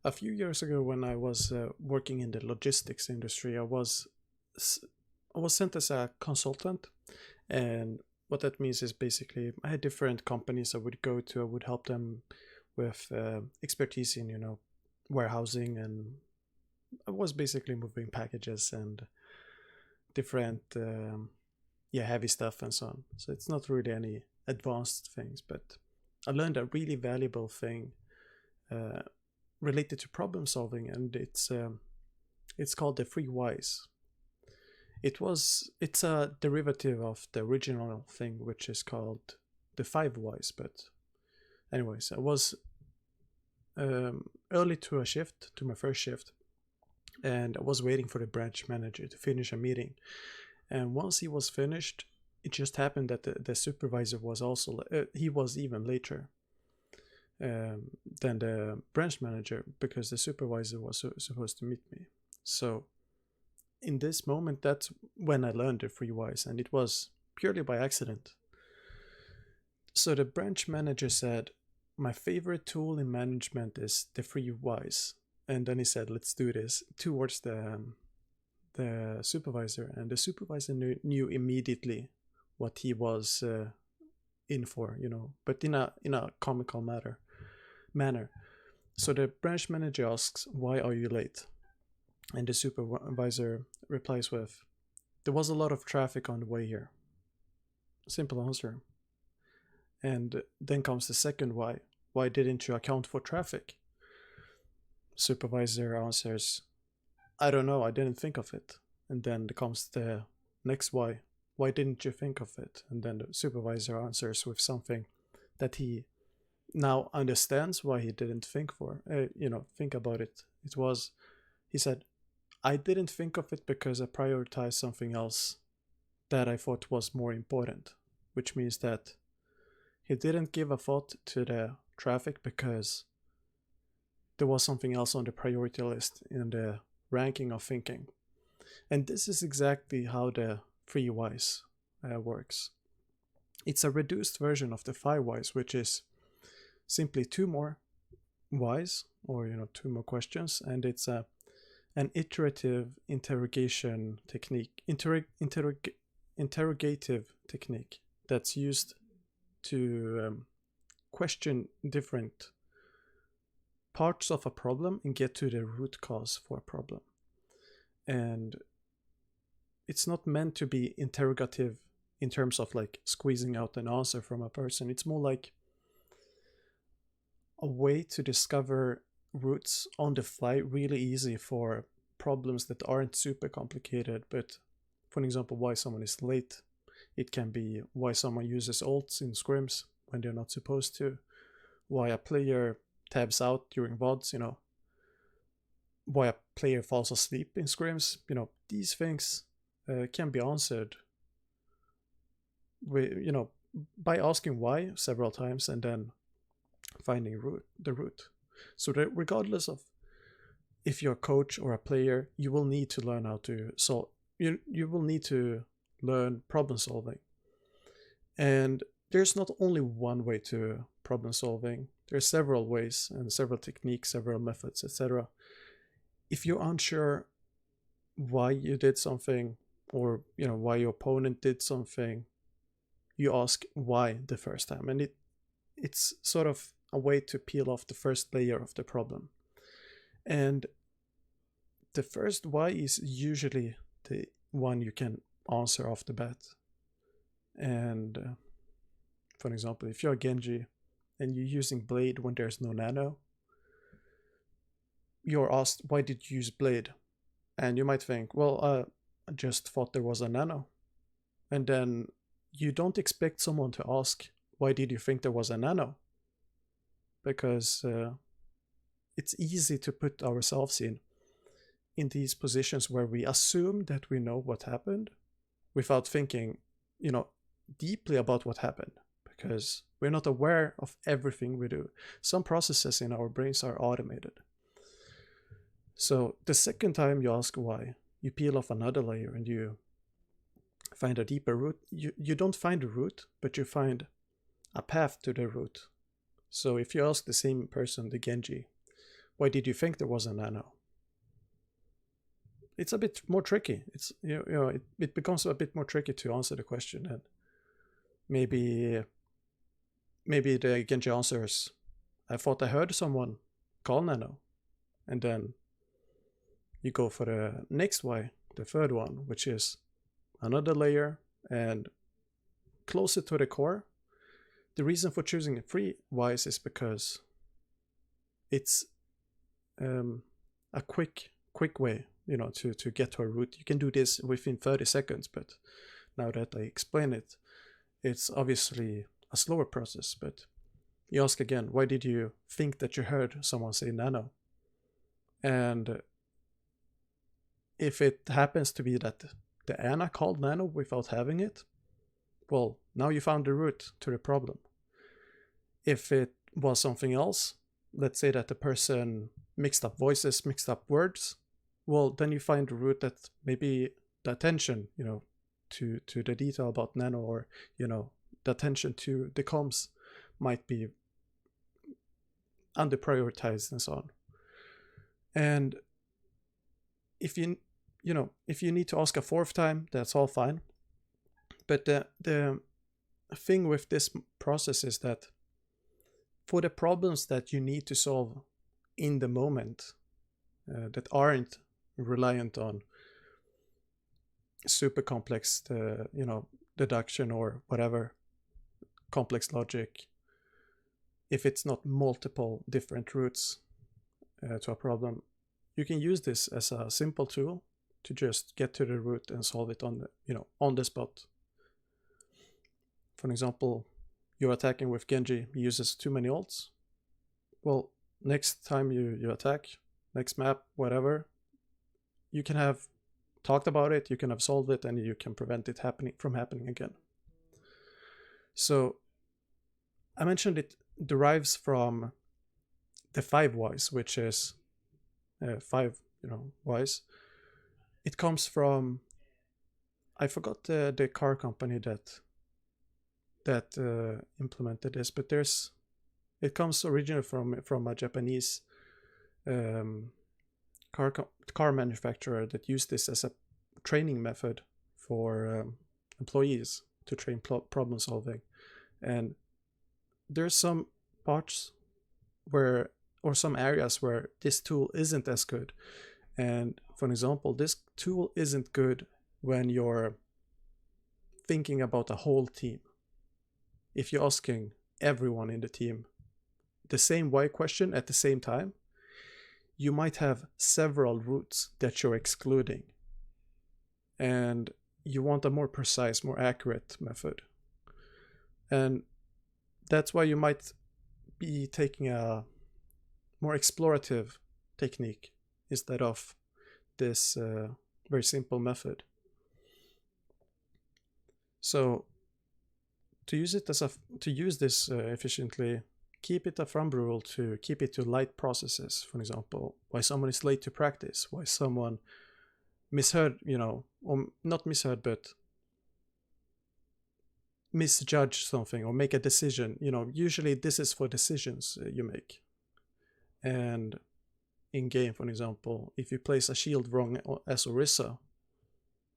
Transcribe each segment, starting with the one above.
A few years ago, when I was working in the logistics industry, s- I was sent as a consultant, and what that means is basically I had different companies I would go to. I would help them with expertise in warehousing, and I was basically moving packages and different heavy stuff and so on. So it's not really any advanced things, but I learned a really valuable thing uh, related to problem solving, and it's called the three whys. It's a derivative of the original thing, which is called the five whys. But anyways, I was early to my first shift, and I was waiting for the branch manager to finish a meeting. And once he was finished, it just happened that the supervisor was also he was even later than the branch manager, because the supervisor was supposed to meet me. So in this moment, that's when I learned the three whys, and it was purely by accident. So the branch manager said, "My favorite tool in management is the three whys." And then he said, "Let's do this," towards the supervisor, and the supervisor knew immediately what he was in for, but in a comical manner. So the branch manager asks, "Why are you late?" And the supervisor replies with, "There was a lot of traffic on the way here." Simple answer. And then comes the second why. "Why didn't you account for traffic?" Supervisor answers, "I don't know, I didn't think of it." And then comes the next why. "Why didn't you think of it?" And then the supervisor answers with something that he now understands why he didn't think about it. He said, "I didn't think of it because I prioritized something else that I thought was more important," which means that he didn't give a thought to the traffic because there was something else on the priority list in the ranking of thinking. And this is exactly how the three whys works. It's a reduced version of the five whys, which is simply two more whys, or two more questions, and it's an iterative interrogation technique, interrogative technique that's used to question different parts of a problem and get to the root cause for a problem. And it's not meant to be interrogative in terms of like squeezing out an answer from a person. It's more like a way to discover roots on the fly really easy for problems that aren't super complicated. But for example, why someone is late. It can be why someone uses ults in scrims when they're not supposed to, why a player tabs out during VODs, why a player falls asleep in scrims. These things can be answered by asking why several times and then finding the root. So that regardless of if you're a coach or a player, you will need to learn how to solve. You will need to learn problem solving. And there's not only one way to problem solving. There's several ways and several techniques, several methods, etc. If you're unsure why you did something, or why your opponent did something, you ask why the first time, and it's sort of a way to peel off the first layer of the problem. And the first why is usually the one you can answer off the bat. And for example, if you're a Genji and you're using Blade when there's no nano, you're asked, "Why did you use Blade?" And you might think, "Well, I just thought there was a nano." And then you don't expect someone to ask, "Why did you think there was a nano?" Because it's easy to put ourselves in these positions where we assume that we know what happened without thinking, deeply about what happened, because we're not aware of everything we do. Some processes in our brains are automated. So the second time you ask why, you peel off another layer and you find a deeper root. You don't find a root, but you find a path to the root. So if you ask the same person, the Genji, why did you think there was a nano? It's a bit more tricky. It's it becomes a bit more tricky to answer the question, and maybe the Genji answers, I thought I heard someone call nano, and then you go for the next why, the third one, which is another layer and closer to the core. The reason for choosing 3 whys is because it's a quick way, to get to a root. You can do this within 30 seconds, but now that I explain it, it's obviously a slower process. But you ask again, why did you think that you heard someone say nano? And if it happens to be that the Ana called nano without having it, well, now you found the root to the problem. If it was something else, let's say that the person mixed up voices, mixed up words, well, then you find the root that maybe the attention, to the detail about nano, or, the attention to the comms might be under prioritized and so on. And if you need to ask a 4th time, that's all fine. But the thing with this process is that for the problems that you need to solve in the moment, that aren't reliant on super complex, deduction or whatever, complex logic, if it's not multiple different roots to a problem, you can use this as a simple tool to just get to the root and solve it on the spot. For example, you're attacking with Genji, he uses too many ults. Well, next time you attack, next map, whatever, you can have talked about it, you can have solved it, and you can prevent it from happening again. So I mentioned it derives from the 5 whys, which is 5 whys. It comes from, I forgot the car company that implemented this, but it comes originally from a Japanese car manufacturer that used this as a training method for employees to train problem solving. And there's some parts or some areas where this tool isn't as good. And for example, this tool isn't good when you're thinking about a whole team. If you're asking everyone in the team the same why question at the same time, you might have several roots that you're excluding. And you want a more precise, more accurate method. And that's why you might be taking a more explorative technique instead of this very simple method. So to use this efficiently, keep it a thumb rule to keep it to light processes. For example, why someone is late to practice, why someone misheard, or not misheard, but misjudge something or make a decision. Usually this is for decisions you make. And in game, for example, if you place a shield wrong as Orisa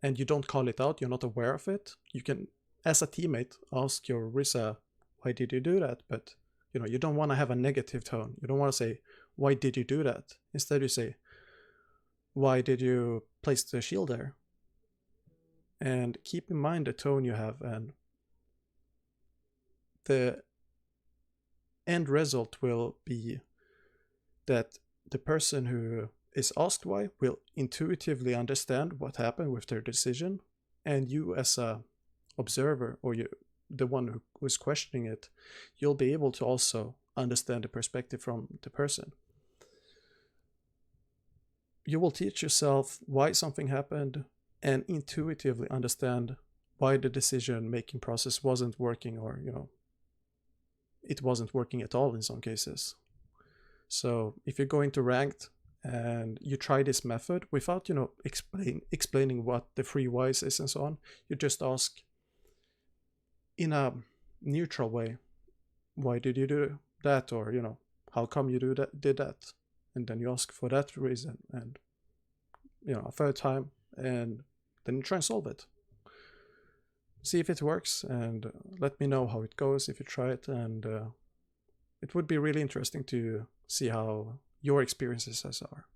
and you don't call it out, you're not aware of it, you can, as a teammate, ask your Orisa, why did you do that? But you don't want to have a negative tone. You don't want to say, why did you do that? Instead you say, why did you place the shield there? And keep in mind the tone you have, and the end result will be that the person who is asked why will intuitively understand what happened with their decision, and you as a observer, or the one who was questioning it, you'll be able to also understand the perspective from the person. You will teach yourself why something happened and intuitively understand why the decision-making process wasn't working, or it wasn't working at all in some cases. So if you're going to ranked and you try this method without explaining what the 3 whys is and so on, you just ask in a neutral way, why did you do that? Or how come you did that? and then you ask for that reason, and a third time, and then you try and solve it. See if it works, and let me know how it goes if you try it. And it would be really interesting to see how your experiences are.